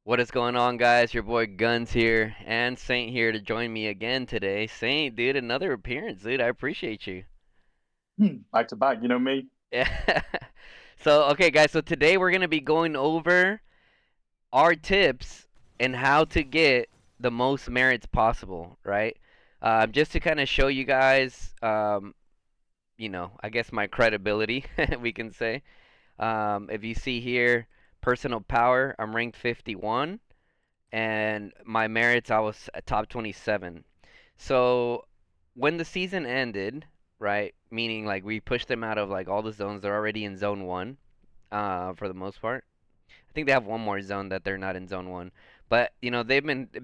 What is going on, guys? Your boy Guns here, and Saint here to join me again today. Saint, dude, another appearance, dude. I appreciate you. Back to back, you know me. Yeah. Okay, guys. So today we're gonna be going over our tips and how to get the most merits possible, right? Just to kind of show you guys, I guess my credibility, we can say. If you see here, personal power, I'm ranked 51. And my merits I was top 27. So when the season ended, right, meaning like we pushed them out of like all the zones, they're already in zone 1 for the most part. I think they have one more zone that they're not in zone 1. But,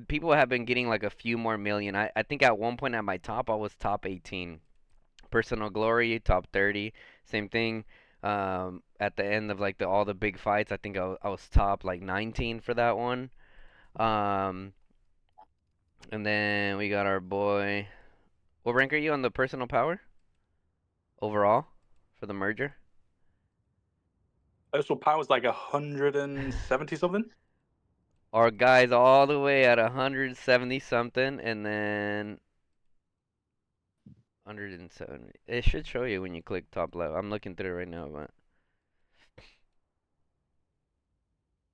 people have been getting like a few more million. I think at one point at my top I was top 18. Personal glory, top 30. Same thing. At the end of like all the big fights, I think I was top like 19 for that one. Um, and then we got our boy. What rank are you on the personal power overall for the merger? Personal power's like 170 something. Our guy's all the way at 170 something, and then 170. It should show you when you click top left. I'm looking through it right now, but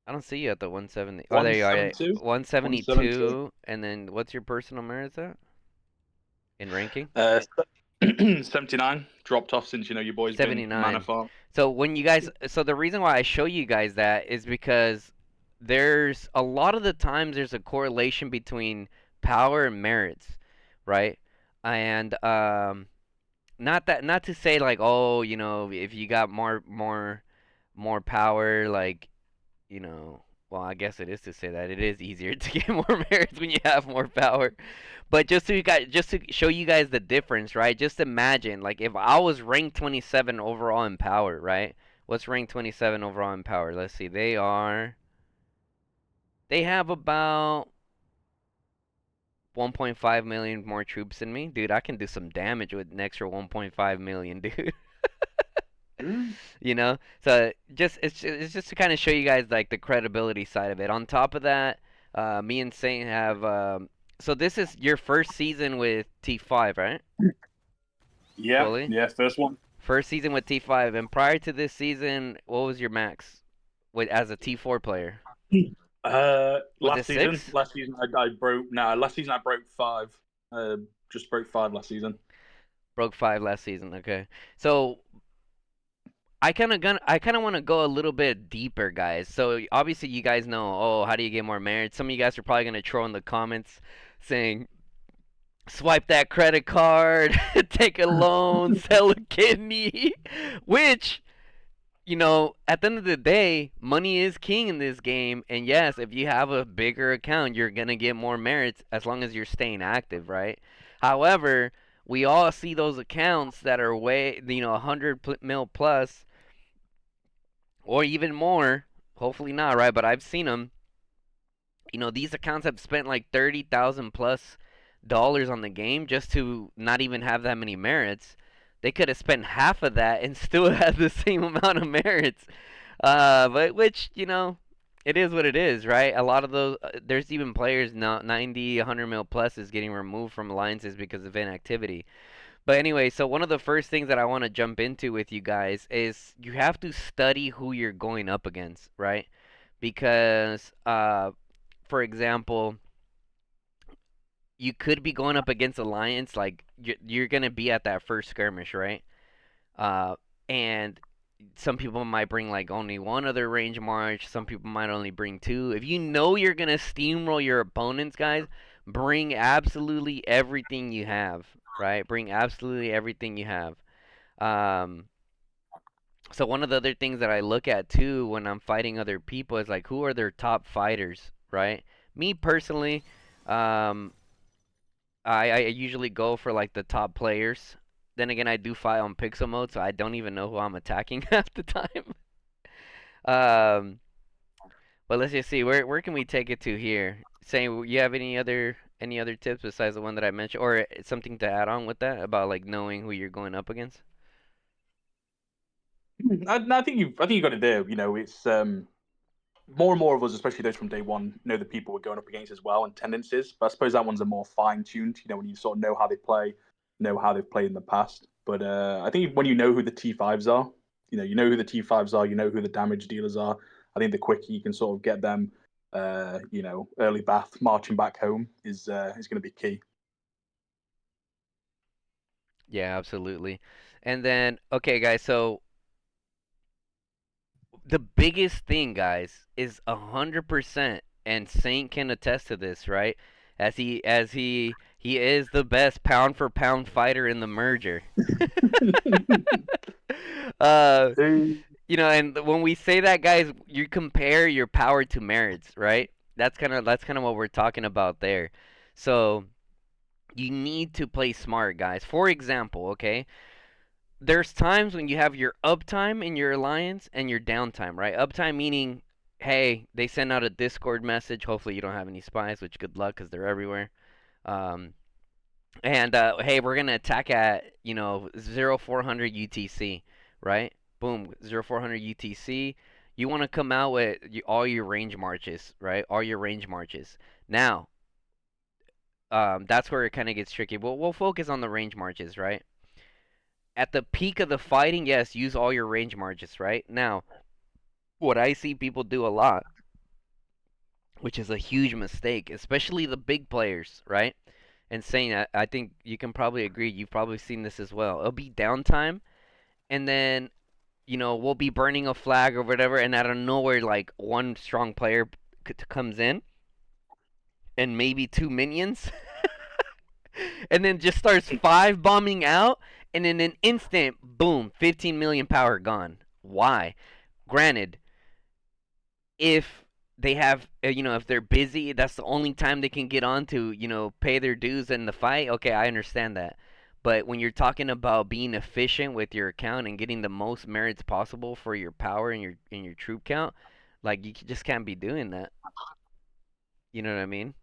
I don't see you at the 170. Oh, there you are. Yeah. 172. 172. 172, and then what's your personal merits at in ranking? Uh, 79. Dropped off since your boy's been mana 79. farm. So the reason why I show you guys that is because there's a lot of the times there's a correlation between power and merits, right? And not to say like, oh, if you got more power, like, you know, well, I guess it is to say that it is easier to get more merits when you have more power. But just to show you guys the difference, right? Just imagine, like, if I was ranked 27 overall in power, right? What's ranked 27 overall in power? Let's see. They have about 1.5 million more troops than me. Dude, I can do some damage with an extra 1.5 million, dude. Mm. So it's just to kind of show you guys like the credibility side of it. On top of that, me and Saint have so this is your first season with T5, right? Yeah, Fully. yeah, first one. First season with T5, and prior to this season, what was your max with as a T4 player? Was it Last season. 6? I broke. Nah, last season I broke five. Uh, just broke five last season. Broke 5 last season. Okay. So I kind of want to go a little bit deeper, guys. So obviously you guys know, oh, how do you get more merit? Some of you guys are probably gonna troll in the comments saying, swipe that credit card, take a loan, sell a kidney, which at the end of the day, money is king in this game. And yes, if you have a bigger account, you're gonna get more merits as long as you're staying active, right? However, we all see those accounts that are way, 100 mil plus or even more. Hopefully not, right? But I've seen them. These accounts have spent like 30,000 plus dollars on the game just to not even have that many merits. They could have spent half of that and still had the same amount of merits. But which, it is what it is, right? A lot of those, there's even players now, 90, 100 mil plus is getting removed from alliances because of inactivity. But anyway, so one of the first things that I want to jump into with you guys is you have to study who you're going up against, right? Because, for example, you could be going up against Alliance, like you're gonna be at that first skirmish, right? And some people might bring like only one other range march. Some people might only bring two. If you know you're gonna steamroll your opponents, guys, bring absolutely everything you have, right? Bring absolutely everything you have. Um, so one of the other things that I look at too when I'm fighting other people is like who are their top fighters, right? Me personally, um, I usually go for like the top players. Then again, I do fight on pixel mode, so I don't even know who I'm attacking half the time. Um, but let's just see where can we take it to here. Saying you have any other tips besides the one that I mentioned, or something to add on with that about like knowing who you're going up against? I think you got it there. It's more and more of us, especially those from day one, know the people we're going up against as well and tendencies. But I suppose that one's a more fine tuned. You know, when you sort of know how they play, know how they've played in the past. But I think when you know who the T5s are, you know who the T5s are, you know who the damage dealers are. I think the quicker you can sort of get them, early bath marching back home is going to be key. Yeah, absolutely. And then, okay, guys, so the biggest thing, guys, is 100%, and Saint can attest to this, right? As he is the best pound for pound fighter in the merger. uh, and when we say that, guys, you compare your power to merits, right? That's kind of what we're talking about there. So you need to play smart, guys. For example, okay, there's times when you have your uptime in your alliance and your downtime, right? Uptime meaning, hey, they send out a Discord message. Hopefully, you don't have any spies, which good luck because they're everywhere. Um, and hey, we're gonna attack at 0400 UTC, right? Boom, 0400 UTC. You want to come out with all your range marches, right? All your range marches. Now, that's where it kind of gets tricky. We'll focus on the range marches, right? At the peak of the fighting, yes, use all your range marches, right? Now, what I see people do a lot, which is a huge mistake, especially the big players, right? And saying I think you can probably agree, you've probably seen this as well. It'll be downtime, and then we'll be burning a flag or whatever, and out of nowhere, like one strong player comes in, and maybe two minions, and then just starts five bombing out, and in an instant, boom, 15 million power gone. Why? Granted, if they have if they're busy, that's the only time they can get on to pay their dues in the fight. Okay, I understand that. But when you're talking about being efficient with your account and getting the most merits possible for your power and your troop count, like you just can't be doing that. You know what I mean?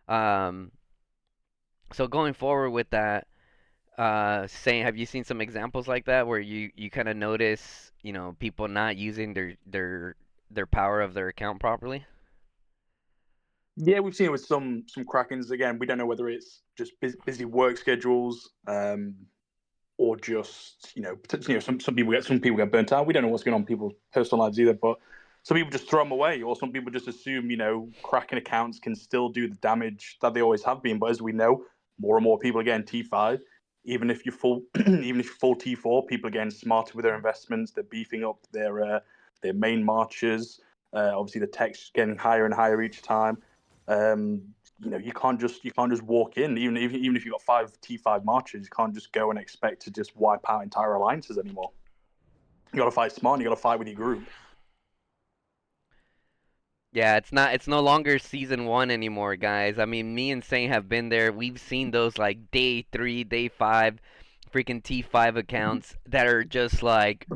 um so going forward with that, saying, have you seen some examples like that where you kind of notice people not using their power of their account properly? Yeah, we've seen it with some Krakens. Again, we don't know whether it's just busy work schedules, or just some people get burnt out. We don't know what's going on in people's personal lives either, but some people just throw them away, or some people just assume Kraken accounts can still do the damage that they always have been. But as we know, more and more people are getting T5. Even if you're full, even if you're full T4, people are getting smarter with their investments. They're beefing up their main marches. Obviously, the tech's getting higher and higher each time. You can't just walk in, even if you've got five T5 marches, you can't just go and expect to just wipe out entire alliances anymore. You got to fight smart. And you got to fight with your group. Yeah, it's no longer season one anymore, guys. I mean, me and Saint have been there. We've seen those like day 3, day 5, freaking T5 accounts that are just like,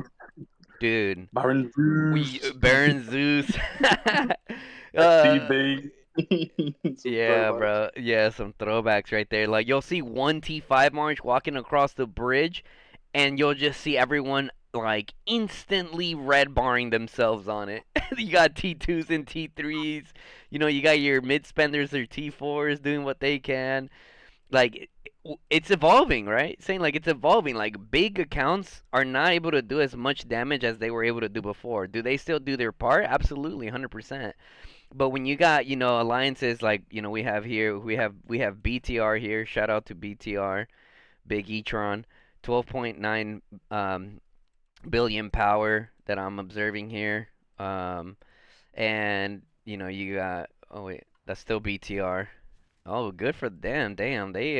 dude, Baron we Zeus, Baron Zeus. uh, XTB, some yeah, throwbacks. bro. Yeah, some throwbacks right there. Like you'll see one T5 march walking across the bridge, and you'll just see everyone like instantly red barring themselves on it. You got T2s and T3s. You got your mid spenders or T4s doing what they can. Like it's evolving, right? Saying like it's evolving. Like big accounts are not able to do as much damage as they were able to do before. Do they still do their part? Absolutely, 100%. But when you got alliances like we have here, we have BTR here. Shout out to BTR, Big Etron, 12.9 billion power that I'm observing here. And you got, oh wait, that's still BTR. Oh, good for them. Damn, they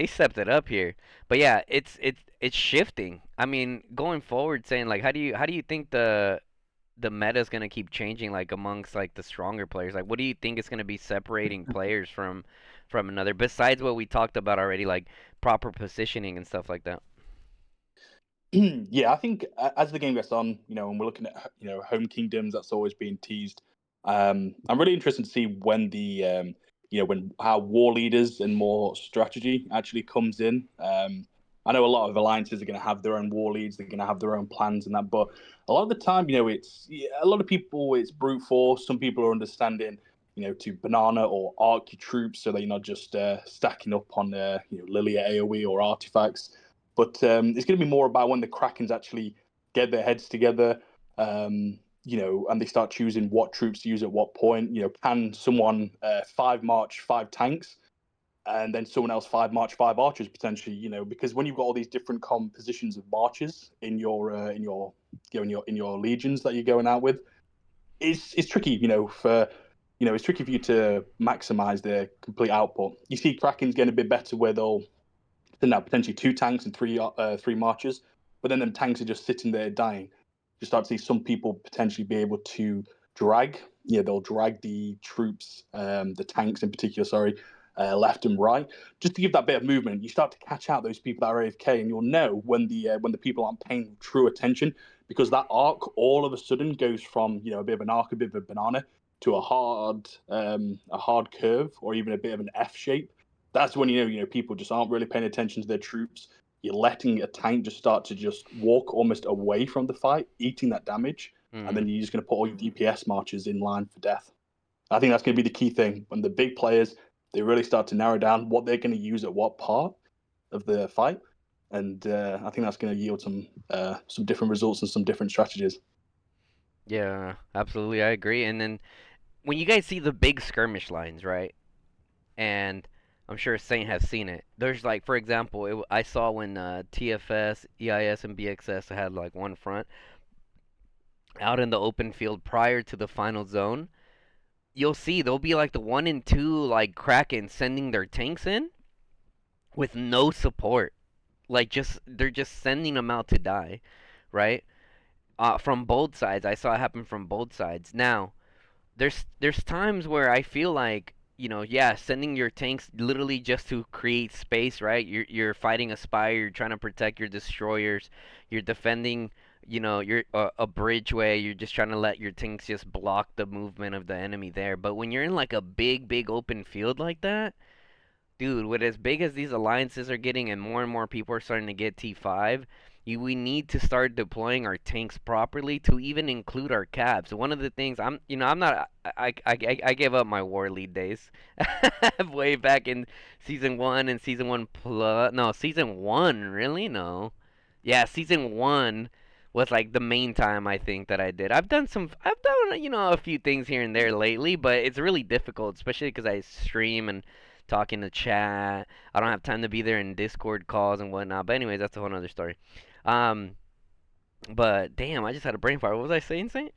stepped it up here. But yeah, it's shifting. I mean, going forward, saying like, how do you think the meta is gonna keep changing like amongst like the stronger players? Like, what do you think is gonna be separating players from another besides what we talked about already, like proper positioning and stuff like that? Yeah, I think as the game gets on, and we're looking at home kingdoms, that's always been teased. I'm really interested to see when when how war leaders and more strategy actually comes in. I know a lot of alliances are going to have their own war leads, they're going to have their own plans and that, but a lot of the time, it's a lot of people, it's brute force. Some people are understanding, to banana or arc your troops so that you're not just stacking up on Lilia AoE or artifacts. But it's going to be more about when the Krakens actually get their heads together, and they start choosing what troops to use at what point. Can someone five march five tanks and then someone else five march five archers potentially, because when you've got all these different compositions of marches in your legions that you're going out with, it's tricky, it's tricky for you to maximize their complete output. You see Kraken's getting a bit better where they'll send out potentially two tanks and three marchers, but then them tanks are just sitting there dying. You start to see some people potentially be able to drag. Yeah, they'll drag the troops, the tanks in particular, sorry, left and right, just to give that bit of movement. You start to catch out those people that are AFK, and you'll know when the people aren't paying true attention, because that arc all of a sudden goes from a bit of an arc, a bit of a banana, to a hard curve, or even a bit of an F shape. That's when people just aren't really paying attention to their troops. You're letting a tank just start to just walk almost away from the fight, eating that damage, and Mm. then you're just going to put all your DPS marchers in line for death. I think that's going to be the key thing when the big players, they really start to narrow down what they're going to use at what part of the fight, and I think that's going to yield some different results and some different strategies. Yeah, absolutely, I agree. And then when you guys see the big skirmish lines, right? And I'm sure Saint has seen it. There's like, for example, I saw when TFS, EIS, and BXS had like one front out in the open field prior to the final zone. You'll see there'll be like the one and two like Kraken sending their tanks in with no support. Like just they're just sending them out to die, right? From both sides, I saw it happen from both sides. Now, there's times where I feel like yeah, sending your tanks literally just to create space, right? You're fighting a spire, you're trying to protect your destroyers, you're defending, you're a bridgeway, you're just trying to let your tanks just block the movement of the enemy there. But when you're in like a big open field like that, dude, with as big as these alliances are getting and more people are starting to get T5, we need to start deploying our tanks properly to even include our cabs. One of the things I'm not, I gave up my war lead days way back in season one and season one plus, no, season one, really? No. Yeah, season one was like the main time I think that I did. I've done, a few things here and there lately, but it's really difficult, especially because I stream and talk in the chat. I don't have time to be there in Discord calls and whatnot. But anyways, that's a whole other story. Um, but damn, I just had a brain fire. What was I saying, Saint?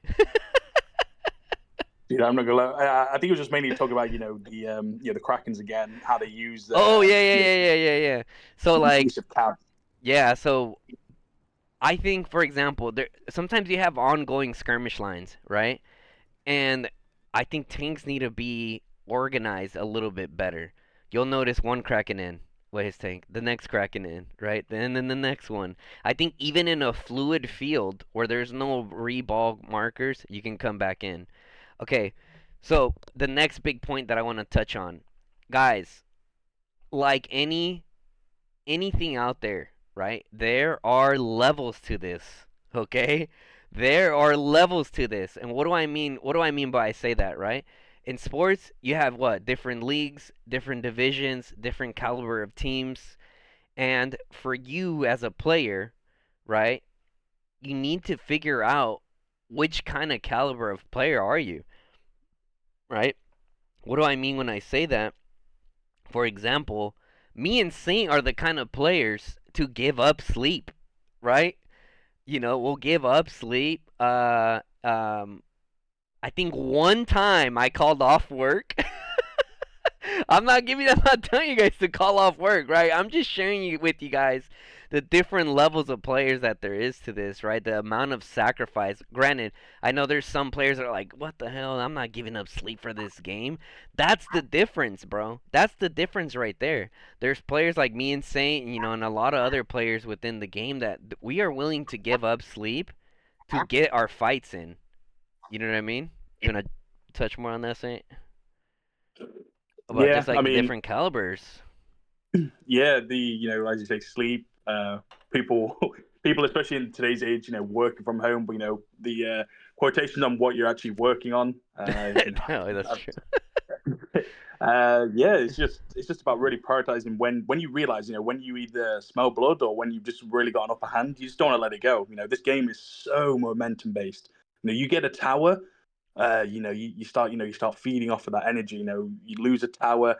Dude, I'm not gonna lie. I think it was just mainly talking about the Krakens again, how they use Oh yeah, yeah, yeah, yeah, yeah, yeah. So like, use of cab. yeah. So I think, for example, there sometimes you have ongoing skirmish lines, right? And I think tanks need to be organized a little bit better. You'll notice one cracking in with his tank, the next cracking in, right? Then the next one. I think even in a fluid field where there's no reball markers, you can come back in. Okay, so the next big point that I want to touch on, guys, like anything out there, right? There are levels to this, okay? There are levels to this. And what do I mean? What do I mean by I say that, right? In sports, you have what? Different leagues, different divisions, different caliber of teams. And for you as a player, right? You need to figure out which kind of caliber of player are you, right? What do I mean when I say that? For example, me and Saint are the kind of players to give up sleep, right? We'll give up sleep. I think one time I called off work. I'm not telling you guys to call off work, right? I'm just sharing with you guys the different levels of players that there is to this, right? The amount of sacrifice. Granted, I know there's some players that are like, what the hell? I'm not giving up sleep for this game. That's the difference, bro. That's the difference right there. There's players like me and Saint, and a lot of other players within the game that we are willing to give up sleep to get our fights in. You know what I mean? You want to touch more on that, Saint? About Yeah, just I like the mean, different calibers. yeah, as you say, sleep. Uh, people, people, especially in today's age, working from home, but the quotations on what you're actually working on. No, that's true. Yeah, it's just about really prioritizing when you realize, when you either smell blood or when you've just really got an upper hand, you just don't want to let it go. This game is so momentum based. You get a tower, you start feeding off of that energy. You lose a tower,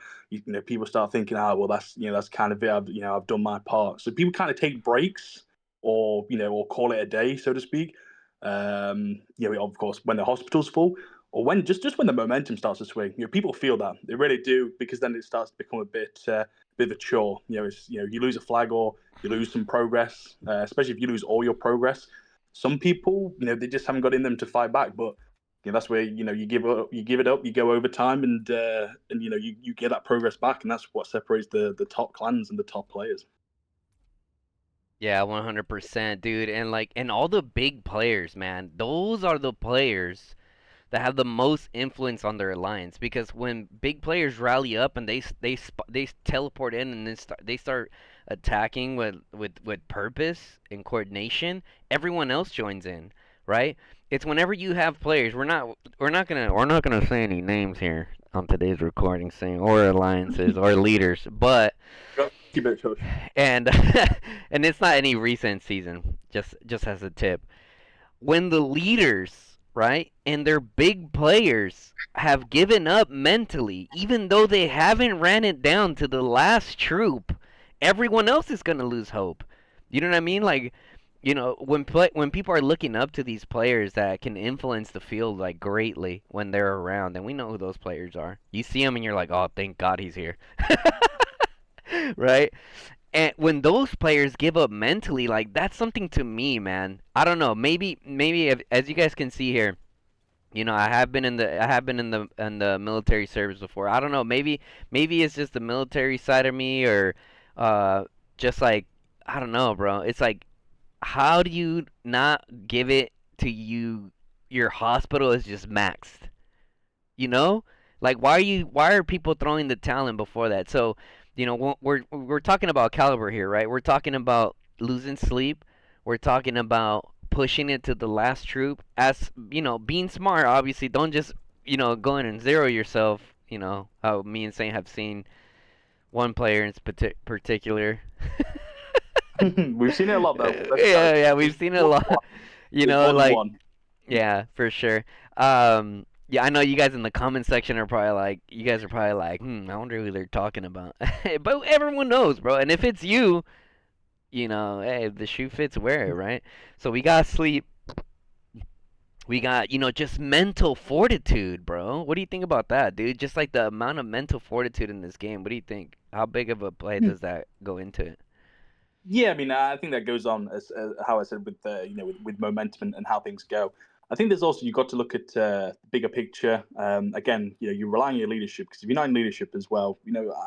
people start thinking, well, that's kind of it. I've done my part. So people kind of take breaks, or call it a day, so to speak. Of course, when the hospital's full, or when just when the momentum starts to swing, people feel that they really do, because then it starts to become a bit of a chore. You lose a flag or you lose some progress, especially if you lose all your progress. Some people, they just haven't got in them to fight back, but that's where you give it up, you go over time, and you get that progress back, and that's what separates the top clans and the top players. Yeah, 100%, dude. And like, and all the big players, man, those are the players that have the most influence on their alliance, because when big players rally up and they teleport in and then they start attacking with purpose and coordination, everyone else joins in, right? It's whenever you have players, we're not gonna say any names here on today's recording, saying or alliances or leaders, but Keep it hush. and and it's not any recent season, just as a tip, when the leaders, right, and their big players have given up mentally, even though they haven't ran it down to the last troop, everyone else is going to lose hope. You know what I mean? Like, when people are looking up to these players that can influence the field like greatly when they're around, and we know who those players are. You see them and you're like, "Oh, thank God he's here." Right? And when those players give up mentally, like that's something to me, man. I don't know. Maybe if, as you guys can see here, I have been in the military service before. I don't know. Maybe it's just the military side of me, or uh, just like I don't know, bro. It's like, how do you not give it to you? Your hospital is just maxed. You know, like why are people throwing the talent before that? So, we're talking about caliber here, right? We're talking about losing sleep. We're talking about pushing it to the last troop. As being smart. Obviously, don't just go in and zero yourself. How me and Saint have seen one player in particular. We've seen it a lot, though. Yeah, yeah, we've seen it a lot. There's more than Like, one. yeah, for sure. Yeah, I know you guys in the comment section are probably like, I wonder who they're talking about. But everyone knows, bro. And if it's you, hey, if the shoe fits, wear it, right? So we got sleep. We got, just mental fortitude, bro. What do you think about that, dude? Just like the amount of mental fortitude in this game. What do you think? How big of a play does that go into it? Yeah, I mean, I think that goes on as how I said, with with momentum and how things go. I think there's also, you've got to look at the bigger picture. Again, you rely on your leadership, because if you're not in leadership as well,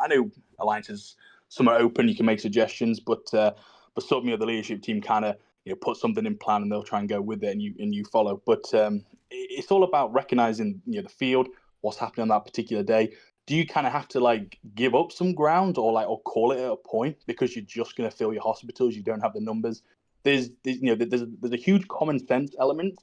I know alliances, some are open, you can make suggestions, but some of the leadership team kind of put something in plan, and they'll try and go with it, and you follow. But it's all about recognizing the field, what's happening on that particular day. Do you kind of have to like give up some ground, or call it at a point, because you're just going to fill your hospitals, you don't have the numbers? There's a huge common sense element,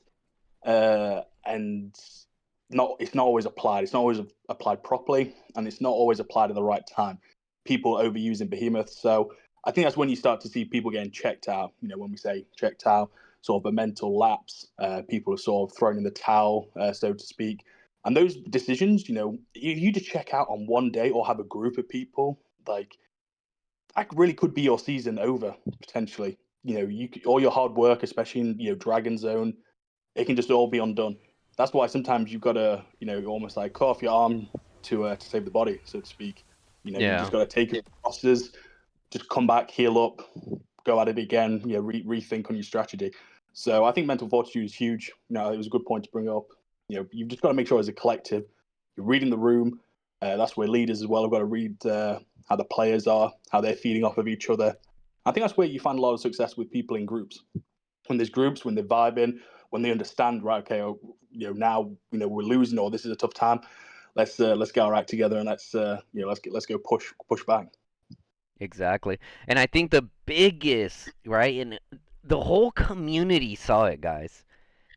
and it's not always applied. It's not always applied properly, and it's not always applied at the right time. People overusing behemoths. So I think that's when you start to see people getting checked out. When we say checked out, sort of a mental lapse. People are sort of thrown in the towel, so to speak. And those decisions, you just check out on one day, or have a group of people, like, that really could be your season over potentially. All your hard work, especially in Dragon Zone, it can just all be undone. That's why sometimes you've got to, almost like cut off your arm to save the body, so to speak. You just Yeah. got to take it losses, just come back, heal up, go at it again. Rethink on your strategy. So I think mental fortitude is huge. It was a good point to bring up. You've just got to make sure as a collective, you're reading the room. That's where leaders as well have got to read how the players are, how they're feeding off of each other. I think that's where you find a lot of success with people in groups. When there's groups, when they're vibing, when they understand, right? Okay, now we're losing, or this is a tough time. Let's get our act together, and let's go push back. Exactly. And I think the biggest, right, and the whole community saw it, guys.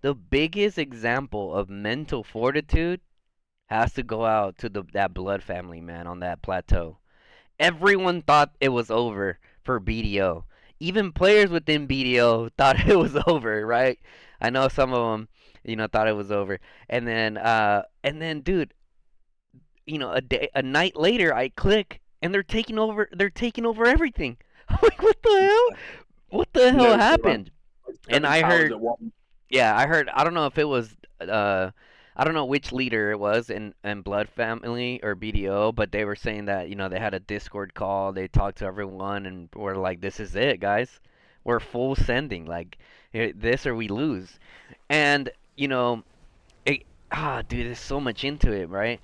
The biggest example of mental fortitude has to go out to that blood family, man, on that plateau. Everyone thought it was over for BDO. Even players within BDO thought it was over, right? I know some of them, thought it was over. And then, dude, a night later, I click, and they're taking over. They're taking over everything. I'm like, what the hell? What the You hell know, so around happened? And seven I towers heard, at one. yeah, I heard. I don't know if it was. I don't know which leader it was in Blood Family or BDO, but they were saying that they had a Discord call. They talked to everyone and were like, "This is it, guys. We're full sending. Like this or we lose." And it, dude, there's so much into it, right?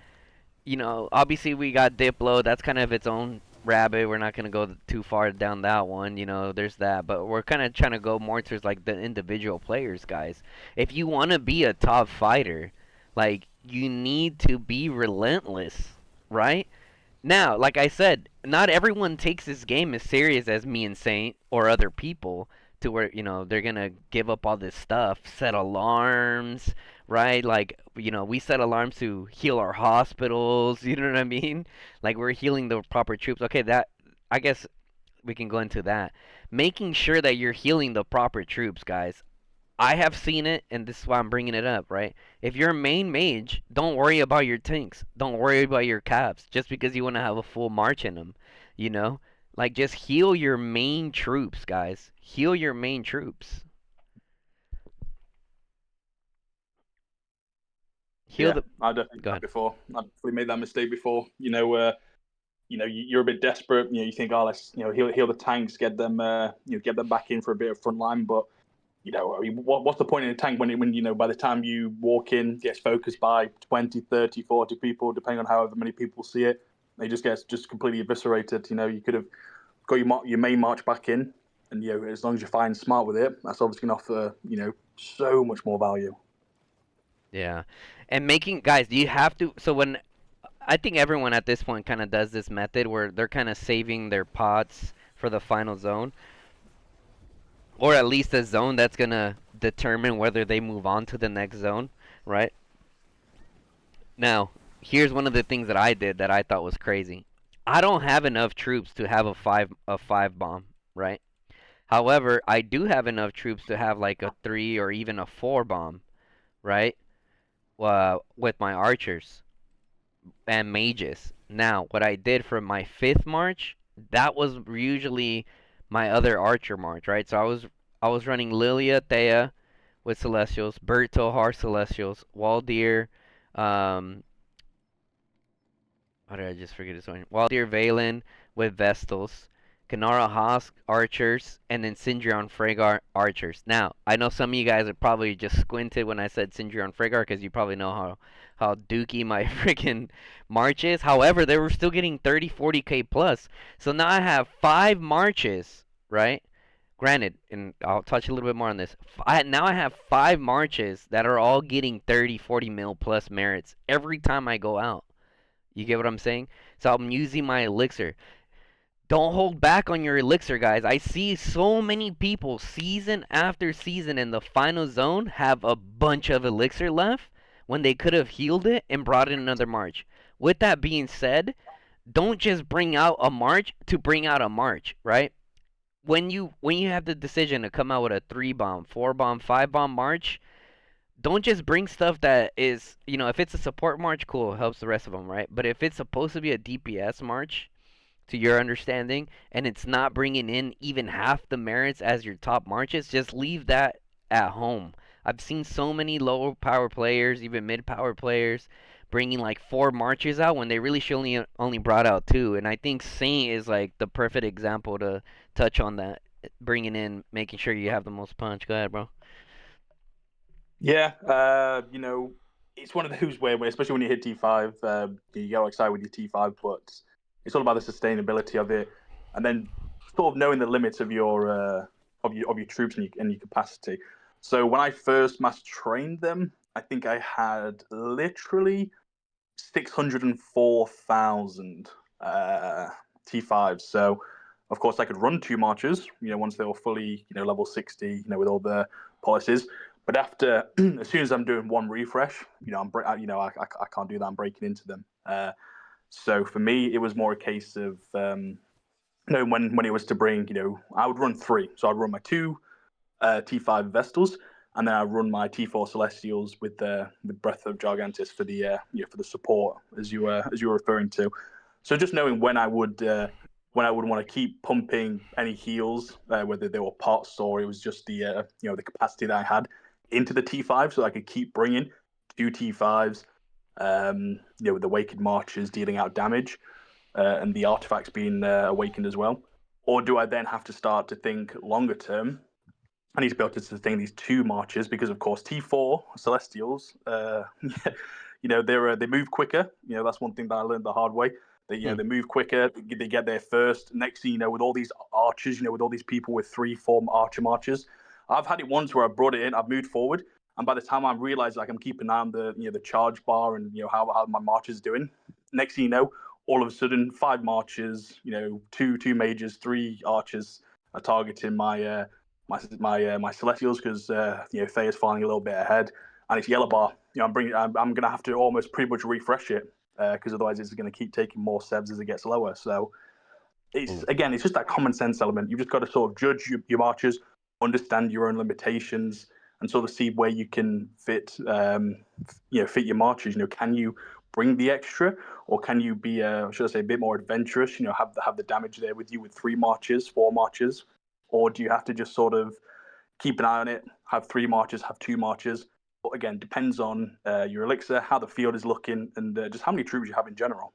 Obviously we got Diplo. That's kind of its own rabbit. We're not gonna go too far down that one. There's that, but we're kind of trying to go more towards like the individual players, guys. If you want to be a top fighter, like you need to be relentless, right? Now, like I said, not everyone takes this game as serious as me and Saint or other people to where, they're gonna give up all this stuff, set alarms, right? Like, we set alarms to heal our hospitals, you know what I mean? Like we're healing the proper troops. Okay, that I guess we can go into that. Making sure that you're healing the proper troops, guys. I have seen it, and this is why I'm bringing it up, right? If you're a main mage, don't worry about your tanks. Don't worry about your caps, just because you want to have a full march in them, you know? Like, just heal your main troops, guys. Heal your main troops. Heal Yeah, the. I've definitely done Go that ahead. before. I've definitely made that mistake before. You're a bit desperate. You think, oh, let's heal the tanks, get them get them back in for a bit of front line. But I mean, what's the point in a tank when by the time you walk in, gets focused by 20, 30, 40 people, depending on however many people see it, they just gets just completely eviscerated. You could have got your main march back in, and as long as you're fine, smart with it, that's obviously going to offer so much more value. Yeah. And making. Guys, do you have to. So, when. I think everyone at this point kind of does this method where they're kind of saving their pots for the final zone, or at least a zone that's going to determine whether they move on to the next zone, right? Now, here's one of the things that I did that I thought was crazy. I don't have enough troops to have a five bomb, right? However, I do have enough troops to have like a three or even a four bomb, right? With my archers and mages. Now, what I did for my fifth march, that was usually my other archer march, right? So I was running Lilia Thea with Celestials, Bert Tohar Celestials, Waldir, um, how did I just forget his name? Waldir Valen with Vestals, Kanara Hosk Archers, and then Sindrion Freygar Archers. Now, I know some of you guys are probably just squinted when I said Sindrion Freygar because you probably know how dookie my freaking march is. However, they were still getting 30, 40k plus. So now I have 5 marches, right? Granted, and I'll touch a little bit more on this. Now I have 5 marches that are all getting 30, 40 mil plus merits every time I go out. You get what I'm saying? So I'm using my elixir. Don't hold back on your elixir, guys. I see so many people season after season in the final zone have a bunch of elixir left when they could have healed it and brought in another march. With that being said, don't just bring out a march to bring out a march, right? When you have the decision to come out with a 3 bomb, 4 bomb, 5 bomb march, don't just bring stuff that is, if it's a support march, cool, helps the rest of them, right? But if it's supposed to be a DPS march, to your understanding, and it's not bringing in even half the merits as your top marches, just leave that at home. I've seen so many low power players, even mid power players, bringing like 4 marches out when they really should only brought out 2. And I think Saint is like the perfect example to touch on that, bringing in, making sure you have the most punch. Go ahead, bro. Yeah, it's one of those where especially when you hit T5, you get all excited with your T5, but it's all about the sustainability of it, and then sort of knowing the limits of your troops and your capacity. So when I first mass trained them, I think I had literally 604,000 T5s. So Of course, I could run 2 marches, once they were fully, level 60, with all the policies. But after, as soon as I'm doing one refresh, I can't do that. I'm breaking into them. So for me, it was more a case of, when it was to bring, I would run 3. So I'd run my 2 T5 Vestals, and then I run my T4 Celestials with Breath of Gigantis for the support, as you were referring to. So just knowing when I would want to keep pumping any heals, whether they were pots or it was just the capacity that I had into the T5, so I could keep bringing 2 T5s, with the Awakened Marches dealing out damage, and the artifacts being awakened as well. Or do I then have to start to think longer term? I need to be able to sustain these 2 marches because, of course, T4 Celestials, they move quicker. That's one thing that I learned the hard way. Hmm. They move quicker. They get there first. Next thing you know, with all these archers, with all these people with 3, 4 archer marches, I've had it once where I brought it in, I've moved forward, and by the time I realize like I'm keeping an eye on the charge bar and how my march is doing, next thing you know, all of a sudden 5 marches, two mages, 3 archers are targeting my Celestials because Thea's falling a little bit ahead, and it's yellow bar. I'm gonna have to almost pretty much refresh it because otherwise it's going to keep taking more sevs as it gets lower. So Ooh. it's just that common sense element. You've just got to sort of judge your marches, understand your own limitations, and sort of see where you can fit fit your marches. Can you bring the extra, or can you be should I say a bit more adventurous? Have the damage there with you with 3 marches, 4 marches, or do you have to just sort of keep an eye on it, have 3 marches, have 2 marches? But again, depends on your elixir, how the field is looking, and just how many troops you have in general.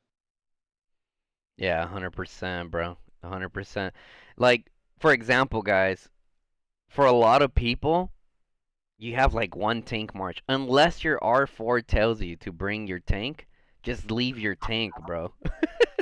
Yeah, 100%, bro. 100%. Like, for example, guys, for a lot of people, you have like one tank march. Unless your R4 tells you to bring your tank, just leave your tank, bro.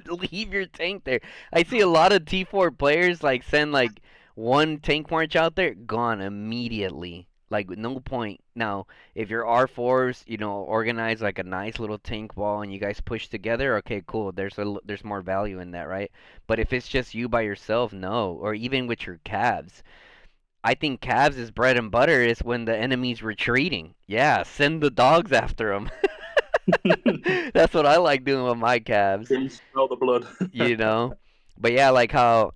Leave your tank there. I see a lot of T4 players like send like one tank march out there, gone immediately. Like no point. Now, if your R4s, organize like a nice little tank wall and you guys push together, okay, cool. There's more value in that, right? But if it's just you by yourself, no. Or even with your calves. I think calves is bread and butter is when the enemy's retreating. Yeah, send the dogs after them. That's what I like doing with my calves, Can you smell the blood? you know. But yeah, like how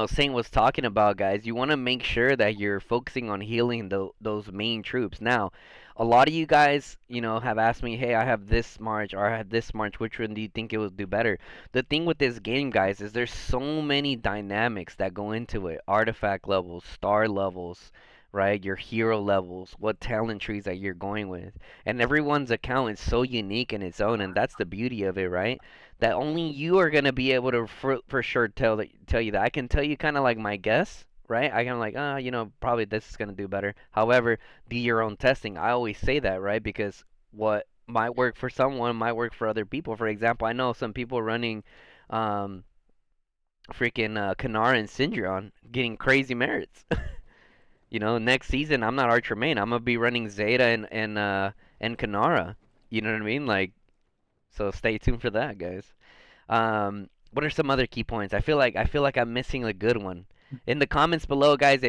Saint was talking about, guys, you want to make sure that you're focusing on healing those main troops. Now, a lot of you guys, have asked me, hey, I have this march or I have this march. Which one do you think it will do better? The thing with this game, guys, is there's so many dynamics that go into it. Artifact levels, star levels, right? Your hero levels, what talent trees that you're going with. And everyone's account is so unique in its own, and that's the beauty of it, right? That only you are gonna be able to for sure tell you that. I can tell you kind of like my guess, right? I can like, probably this is gonna do better. However, do your own testing. I always say that, right? Because what might work for someone might work for other people. For example, I know some people running, um, freaking Kanara and Syndron getting crazy merits. Next season I'm not Archer main. I'm gonna be running Zeta and Kanara. You know what I mean? Like, so stay tuned for that, guys. What are some other key points? I feel like I'm missing a good one. In the comments below, guys,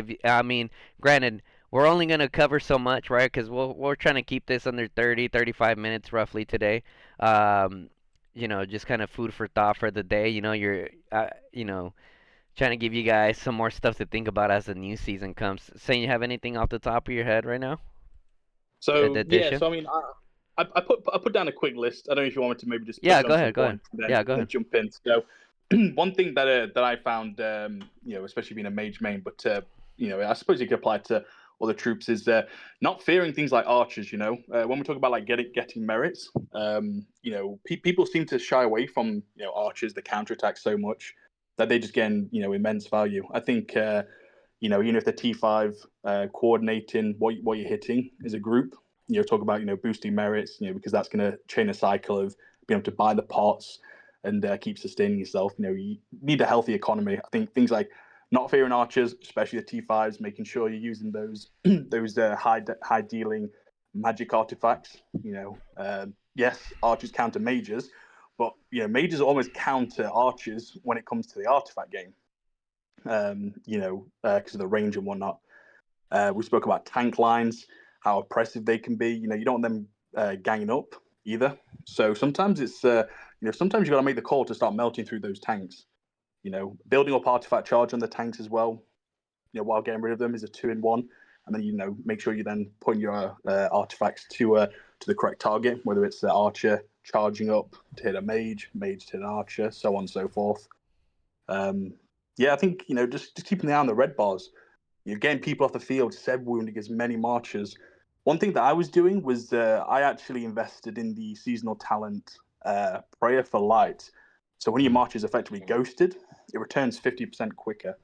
granted, we're only gonna cover so much, right? Because we're trying to keep this under 30, 35 minutes roughly today. Um, just kind of food for thought for the day. You're, trying to give you guys some more stuff to think about as the new season comes. Saying you have anything off the top of your head right now? The So yeah, addition? so I mean, I put down a quick list. I don't know if you want me to maybe just Yeah, touch go on some ahead, go ahead. points and then, Yeah, go then ahead. jump in. So one thing that I found, especially being a mage main, but I suppose you could apply to other troops is not fearing things like archers. When we talk about like getting merits, people seem to shy away from archers, the counterattack so much that they just gain immense value. I think even if the T5 coordinating what you're hitting as a group, talk about boosting merits, because that's going to chain a cycle of being able to buy the pots and keep sustaining yourself. You need a healthy economy. I think things like not fearing archers, especially the T5s, making sure you're using those those high dealing magic artifacts. Yes, archers counter mages, but mages almost counter archers when it comes to the artifact game. because of the range and whatnot. We spoke about tank lines, how oppressive they can be. You don't want them ganging up either. So sometimes sometimes you got to make the call to start melting through those tanks. Building up artifact charge on the tanks as well. While getting rid of them is a 2-in-1, and then make sure you then put your artifacts to the correct target, whether it's the archer charging up to hit a mage, mage to hit an archer, so on and so forth. I think just keeping the eye on the red bars. You're getting people off the field, Seb wounding as many marchers. One thing that I was doing was I actually invested in the seasonal talent Prayer for Light. So when your march is effectively ghosted, it returns 50% quicker.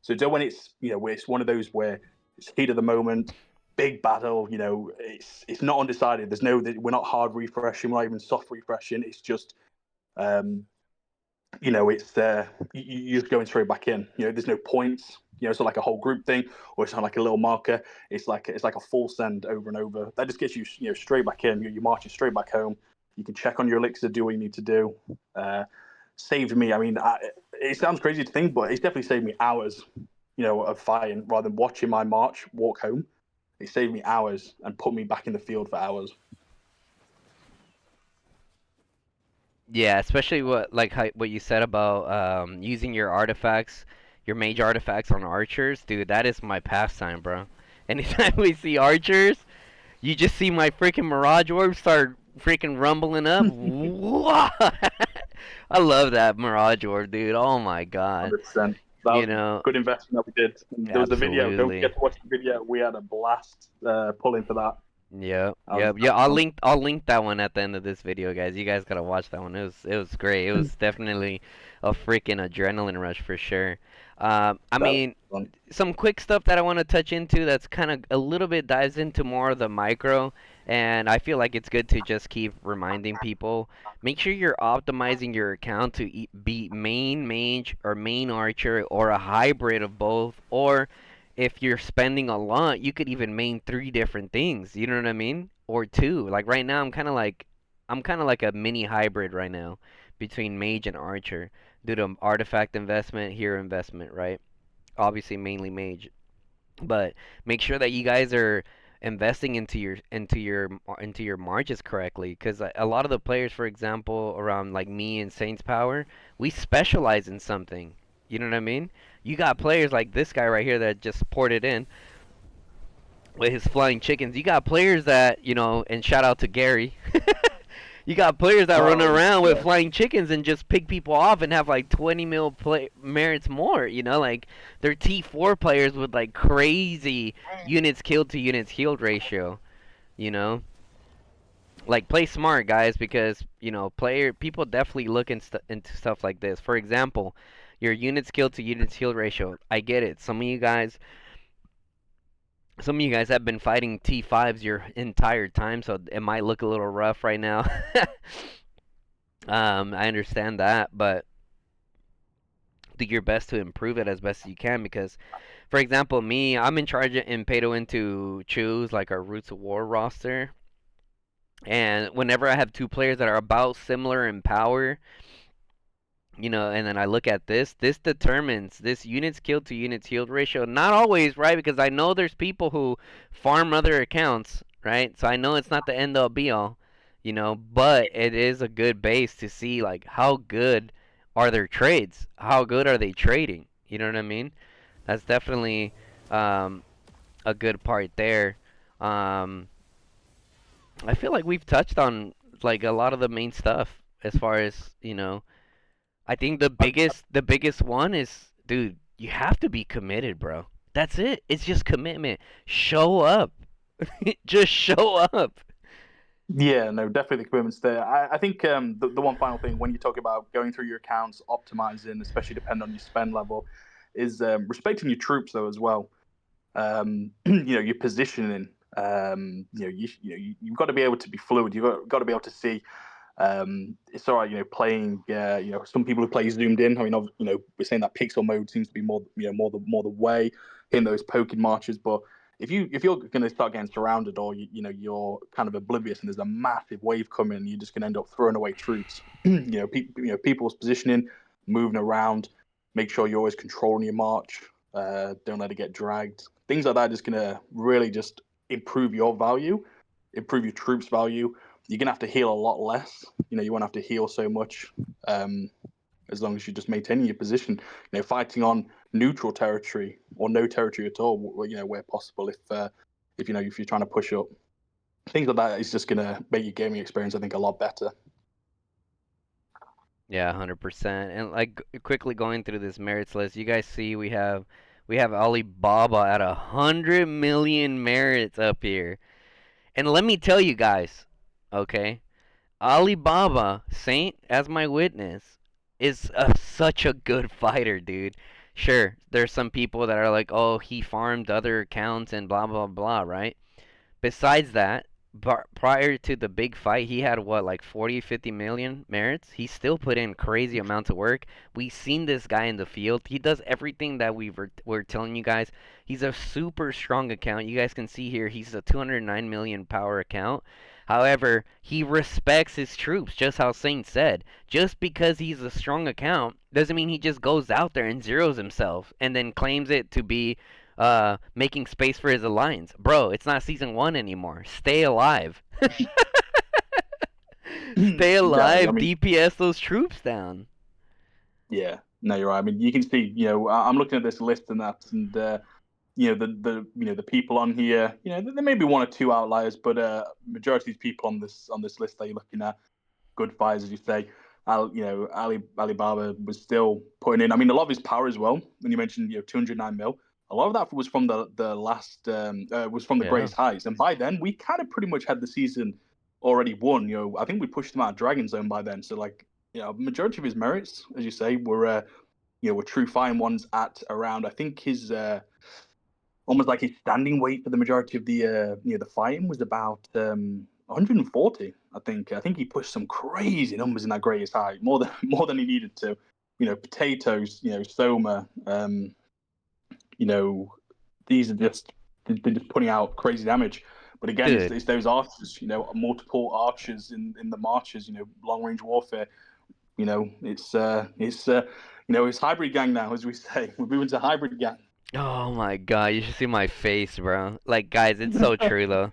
So when where it's one of those where it's heat of the moment, big battle. It's not undecided. We're not hard refreshing, we're not even soft refreshing. It's just um, it's you're just going straight back in. There's no points. It's not like a whole group thing, or it's not like a little marker. It's like a full send over and over. That just gets you straight back in. You're marching straight back home. You can check on your elixir, do what you need to do. Saved me. I mean, it sounds crazy to think, but it's definitely saved me hours. Of fighting rather than watching my march walk home. It saved me hours and put me back in the field for hours. Yeah, especially what you said about using your artifacts, your mage artifacts on archers, dude. That is my pastime, bro. Anytime we see archers, you just see my freaking Mirage Orb start freaking rumbling up. Whoa! I love that Mirage Orb, dude. Oh my god. 100%. That You was a know, good investment that we did. And there was a video. Don't absolutely. forget to watch the video. We had a blast pulling for that. Yep, That yep, yeah. was fun. I'll link that one at the end of this video, guys. You guys gotta watch that one. It was great. It was definitely a freaking adrenaline rush for sure. I That was mean, fun. some quick stuff that I want to touch into that's kind of a little bit dives into more of the micro, and I feel like it's good to just keep reminding people. Make sure you're optimizing your account to be main mage or main archer or a hybrid of both, or if you're spending a lot, you could even main three different things. You know what I mean? Or two. Like right now, I'm kind of like a mini hybrid right now between mage and archer due to artifact investment, hero investment, right? Obviously mainly mage, but make sure that you guys are investing into your marches correctly, because a lot of the players, for example, around like me and Saints Power, we specialize in something. You know what I mean? You got players like this guy right here that just poured it in with his flying chickens. You got players that, and shout out to Gary. You got players that run Oh, around with yeah. flying chickens and just pick people off and have like 20 mil merits more. Like they're T4 players with like crazy units killed to units healed ratio. You know, like play smart, guys, because player people definitely look into stuff like this. For example, your units killed to units healed ratio. I get it. Some of you guys have been fighting T5s your entire time, so it might look a little rough right now. I understand that, but do your best to improve it as best as you can, because, for example, me, I'm in charge in pay to win to choose like our Roots of War roster, and whenever I have two players that are about similar in power, and then I look at this determines this units killed to units healed ratio. Not always, right? Because I know there's people who farm other accounts, right? So I know it's not the end all be all, but it is a good base to see like how good are their trades, how good are they trading. You know what I mean? That's definitely um, a good part there. Um, I feel like we've touched on like a lot of the main stuff as far as I think the biggest one is, dude, you have to be committed, bro. That's it. It's just commitment. Show up. Just show up. Yeah, no, definitely the commitment's there. I think the one final thing when you talk about going through your accounts, optimizing, especially depending on your spend level, is respecting your troops though as well. Your positioning. You've got to be able to be fluid. You've got to be able to see. It's all right, playing. Some people who play zoomed in. I mean, we're saying that pixel mode seems to be more the way in those poking marches. But if you're going to start getting surrounded, or you're kind of oblivious, and there's a massive wave coming, you're just going to end up throwing away troops. People's positioning, moving around. Make sure you're always controlling your march. Don't let it get dragged. Things like that is going to really just improve your value, improve your troops' value. You're going to have to heal a lot less. You won't have to heal so much um, as long as you're just maintaining your position. Fighting on neutral territory or no territory at all. Where possible, if you're trying to push up, things like that is just going to make your gaming experience, I think, a lot better. Yeah, 100%. And like quickly going through this merits list, you guys see we have Alibaba at 100 million merits up here. And let me tell you guys, okay, Alibaba, Saint as my witness, is such a good fighter, dude. Sure, there's some people that are like, oh, he farmed other accounts and blah blah blah, right? Besides that, prior to the big fight, he had what, like 40, 50 million merits? He still put in crazy amounts of work. We've seen this guy in the field. He does everything that we're telling you guys. He's a super strong account. You guys can see here, he's a 209 million power account. However, he respects his troops, just how Saint said. Just because he's a strong account doesn't mean he just goes out there and zeroes himself and then claims it to be making space for his alliance. Bro, it's not season one anymore. Stay alive. Stay Exactly. I alive. mean, DPS those troops down. yeah, no, you're right. I mean, you can see, I'm looking at this list and that, and the people on here, there may be one or two outliers, but majority of these people on this list that you're looking at, good fighters, as you say. Alibaba was still putting in. I mean, a lot of his power as well. When you mentioned 209 mil, a lot of that was from the last was from the Yeah. greatest heights, and by then we kind of pretty much had the season already won. I think we pushed him out of Dragon Zone by then. So like, majority of his merits, as you say, were true fine ones at around. I think his almost like his standing weight for the majority of the fighting was about 140. I think he pushed some crazy numbers in that greatest height, more than more than he needed to. Potatoes, Soma, you know, these are just they're just putting out crazy damage. But again, it's, Dude. it's those archers, multiple archers in the marches, long range warfare. It's hybrid gang now, as we say. We're moving to hybrid gang. Oh my god, you should see my face, bro. Like, guys, it's so true, though.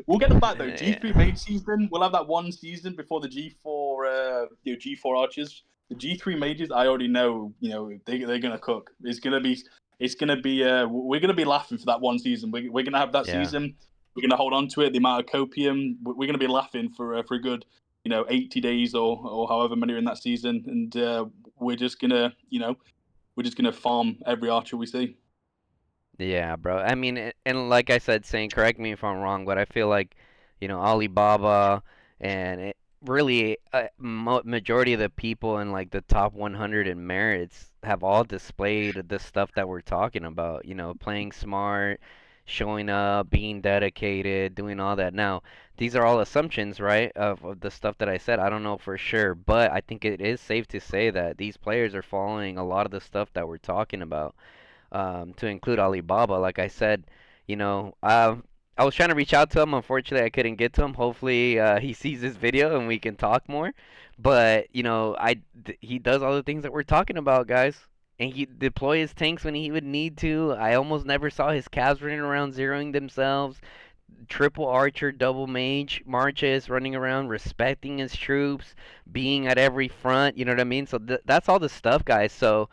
We'll get them back though. G3 Yeah. main season. We'll have that one season before the G4, G4 archers. The G3 mages, I already know. They're gonna cook. It's gonna be. We're gonna be laughing for that one season. We're gonna have that Yeah. season. We're gonna hold on to it. The amount of copium. We're gonna be laughing for a good, 80 days or however many are in that season, and we're just gonna, we're just gonna farm every archer we see. Yeah, bro. I mean, and like I said, saying, correct me if I'm wrong, but I feel like, Alibaba and really majority of the people in like the top 100 in merits have all displayed the stuff that we're talking about. Playing smart, showing up, being dedicated, doing all that. Now, these are all assumptions, right, of the stuff that I said. I don't know for sure, but I think it is safe to say that these players are following a lot of the stuff that we're talking about, to include Alibaba. Like I said, I was trying to reach out to him. Unfortunately, I couldn't get to him. Hopefully, he sees this video and we can talk more. But he does all the things that we're talking about, guys. And he deploy his tanks when he would need to. I almost never saw his calves running around zeroing themselves. Triple archer, double mage marches, running around, respecting his troops, being at every front. You know what I mean? So that's all the stuff, guys. So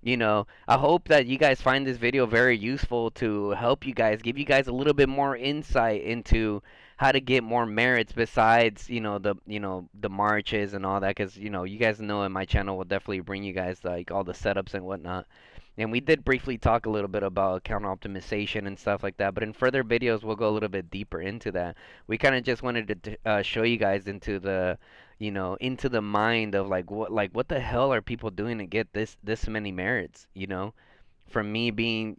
I hope that you guys find this video very useful to help you guys, give you guys a little bit more insight into how to get more merits besides, the marches and all that, because, you guys know in my channel will definitely bring you guys like all the setups and whatnot. And we did briefly talk a little bit about account optimization and stuff like that, but in further videos we'll go a little bit deeper into that. We kind of just wanted to show you guys into the mind of like what the hell are people doing to get this many merits, from me being,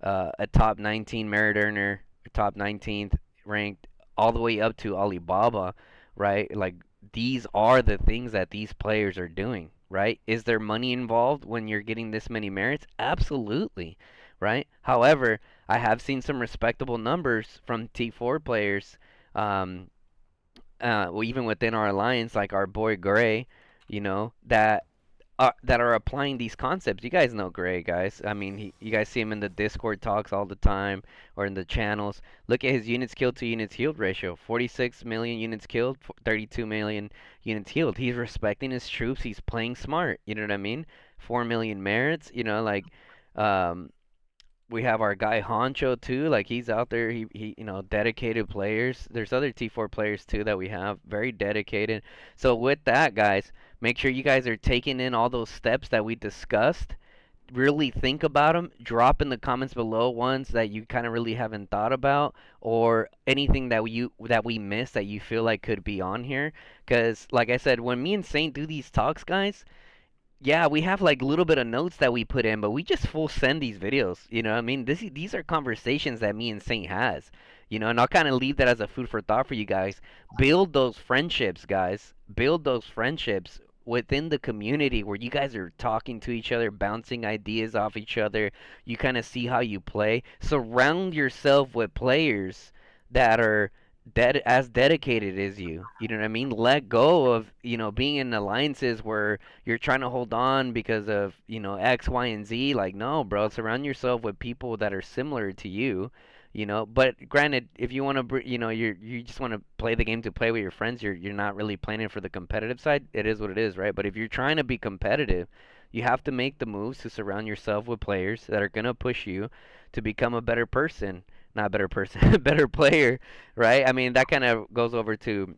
a top 19 merit earner, top 19th ranked, all the way up to Alibaba, right? Like, these are the things that these players are doing, right? Is there money involved when you're getting this many merits? Absolutely, right? However, I have seen some respectable numbers from T4 players, um, well, even within our alliance, like our boy Gray, that that are applying these concepts. You guys know Gray, guys. I mean, you guys see him in the Discord talks all the time or in the channels. Look at his units killed to units healed ratio. 46 million units killed, 32 million units healed. He's respecting his troops. He's playing smart. You know what I mean? 4 million merits. You know, like, um, we have our guy Honcho too. Like he's out there. Dedicated players. There's other T4 players too that we have, very dedicated. So with that, guys, make sure you guys are taking in all those steps that we discussed. Really think about them. Drop in the comments below ones that you kind of really haven't thought about, or anything that we missed that you feel like could be on here. Because, like I said, when me and Saint do these talks, guys, yeah, we have like a little bit of notes that we put in, but we just full send these videos. You know what I mean? These are conversations that me and Saint has. And I'll kind of leave that as a food for thought for you guys. Build those friendships, guys. Build those friendships within the community where you guys are talking to each other, bouncing ideas off each other. You kind of see how you play. Surround yourself with players that are as dedicated as you. You know what I mean? Let go of, being in alliances where you're trying to hold on because of, X, Y, and Z. Like, no, bro, surround yourself with people that are similar to you. But granted, if you want to, you just want to play the game to play with your friends, you're not really playing it for the competitive side. It is what it is, right? But if you're trying to be competitive, you have to make the moves to surround yourself with players that are gonna push you to become a better person. Not a better person, a better player, right? I mean, that kind of goes over to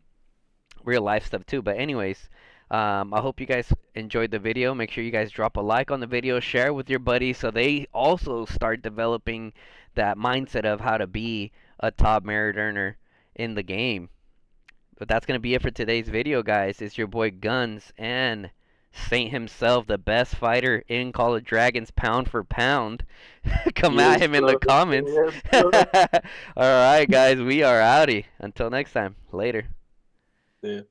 real life stuff too. But anyways, I hope you guys enjoyed the video. Make sure you guys drop a like on the video, share with your buddies so they also start developing that mindset of how to be a top merit earner in the game. But that's gonna be it for today's video, guys. It's your boy Guns and Saint himself, the best fighter in Call of Dragons, pound for pound. Come at Yes, him in the sir. comments. Yes, All sir. right, guys, we are outie. Until next time. Later. Yeah.